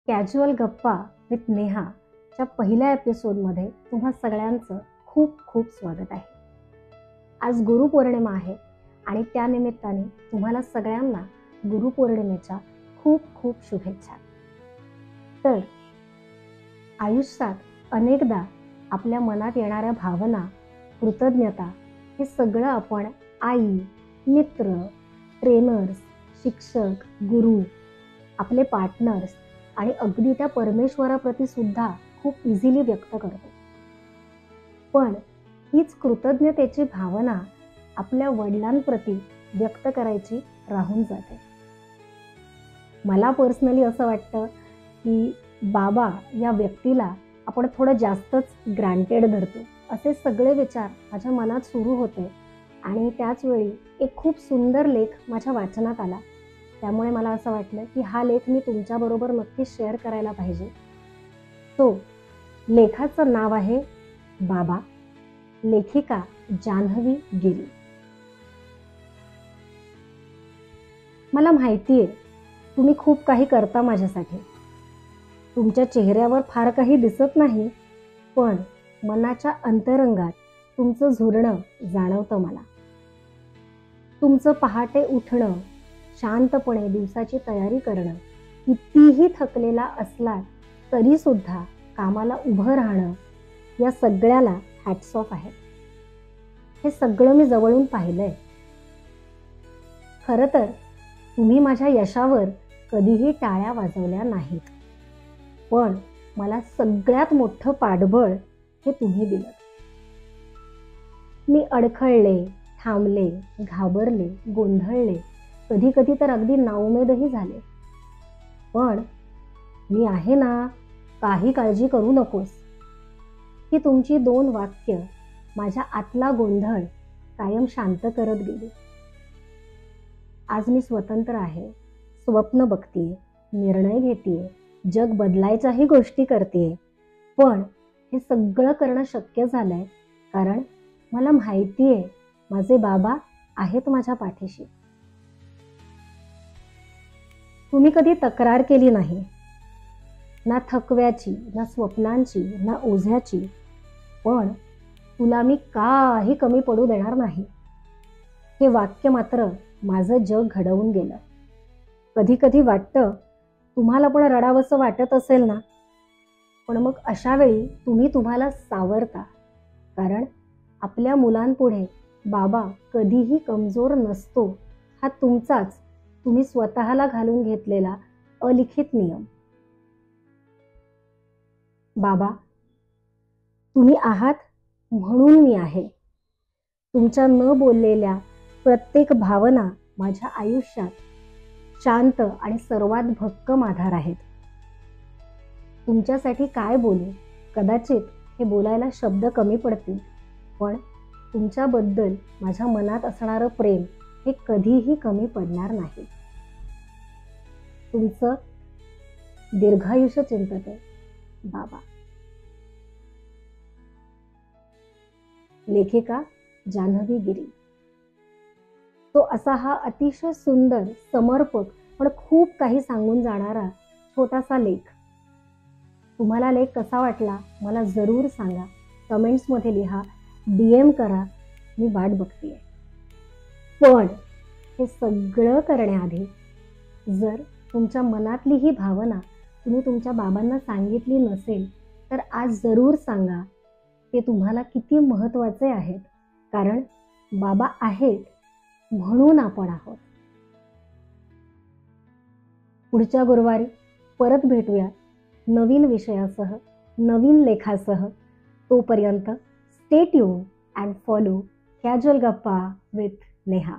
Casual गप्पा with नेहाच्या पहिल्या एपिसोडमध्ये तुम्हा सगळ्यांचं खूप खूप स्वागत आहे. आज गुरुपौर्णिमा आहे आणि त्यानिमित्ताने तुम्हाला सगळ्यांना गुरुपौर्णिमेच्या खूप खूप शुभेच्छा. तर आयुष्यात अनेकदा आपल्या मनात येणाऱ्या भावना, कृतज्ञता हे सगळं आपण आई, मित्र, ट्रेनर्स, शिक्षक, गुरु, आपले पार्टनर्स आणि अगदी त्या परमेश्वराप्रती सुद्धा खूप इझिली व्यक्त करतो. पण हीच कृतज्ञतेची भावना आपल्या वडिलांप्रती व्यक्त करायची राहून जाते. मला पर्सनली असं वाटतं की बाबा या व्यक्तीला आपण थोडं जास्तच ग्रँटेड धरतो, असे सगळे विचार माझ्या मनात सुरू होते. आणि त्याचवेळी एक खूप सुंदर लेख माझ्या वाचनात आला. त्यामुळे मला असं वाटलं की हा लेख मी तुमच्याबरोबर नक्की शेअर करायला पाहिजे. तो लेखाचं नाव आहे बाबा, लेखिका जान्हवी गिरी. मला माहिती आहे तुम्ही खूप काही करता माझ्यासाठी. तुमच्या चेहऱ्यावर फार काही दिसत नाही, पण मनाच्या अंतरंगात तुमचं झुरणं जाणवतं मला. तुमचं पहाटे उठणं, शांतपणे दिवसाची तयारी करणं, कितीही थकलेला असला तरी सुद्धा कामाला उभं राहणं, या सगळ्याला हॅट्स ऑफ आहे. हे सगळं मी जवळून पाहिलंय. खरं तर तुम्ही माझ्या यशावर कधीही टाळ्या वाजवल्या नाहीत, पण मला सगळ्यात मोठं पाठबळ हे तुम्ही दिलं. मी अडखळले, थांबले, घाबरले, गोंधळले, कधी कधी तर अगदी नाउमेदही झाले. पण मी आहे ना, काही काळजी करू नकोस, ही तुमची 2 वाक्य माझ्या आतला गोंधळ कायम शांत करत गेली. आज मी स्वतंत्र आहे, स्वप्न बघतीये, निर्णय घेतीये, जग बदलायच्याही गोष्टी करतेय. पण हे सगळं करणं शक्य झालंय कारण मला माहितीये माझे बाबा आहेत माझ्या पाठीशी. तुम्ही कधी तक्रार केली नाही, ना थकव्याची, ना स्वप्नांची, ना ओझ्याची. पण तुला मी काही कमी पडू देणार नाही, हे वाक्य मात्र माझं जग घडवून गेलं. कधी कधी वाटतं तुम्हाला पण रडावंसं वाटत असेल ना, पण मग अशा वेळी तुम्ही तुम्हाला सावरता, कारण आपल्या मुलांपुढे बाबा कधीही कमजोर नसतो, हा तुमचाच, तुम्ही स्वतःला घालून घेतलेला अलिखित नियम. बाबा, तुम्ही आहात म्हणून मी आहे. तुमच्या न बोललेल्या प्रत्येक भावना माझ्या आयुष्यात शांत आणि सर्वात भक्कम आधार आहेत. तुमच्यासाठी काय बोलू, कदाचित हे बोलायला शब्द कमी पडतील, पण तुमच्याबद्दल माझ्या मनात असणारं प्रेम हे कधीही कमी पडणार नाही. तुमचं दीर्घायुष्य चिंतत आहे बाबा. लेखिका जान्हवी गिरी. तो असा हा अतिशय सुंदर, समर्पक पण खूप काही सांगून जाणारा छोटासा लेख. तुम्हाला लेख कसा वाटला मला जरूर सांगा. कमेंट्समध्ये लिहा, DM करा, मी वाट बघतेय. पण हे सगळं करण्याआधी जर तुमच्या मनातली ही भावना तुम्ही तुमच्या बाबांना सांगितली नसेल, तर आज जरूर सांगा. ते तुम्हाला किती महत्त्वाचे आहेत, कारण बाबा आहेत म्हणून आपण आहोत. पुढच्या गुरुवारी परत भेटूया नवीन विषयासह, नवीन लेखासह. तोपर्यंत stay tune and follow casual गप्पा विथ नेहा.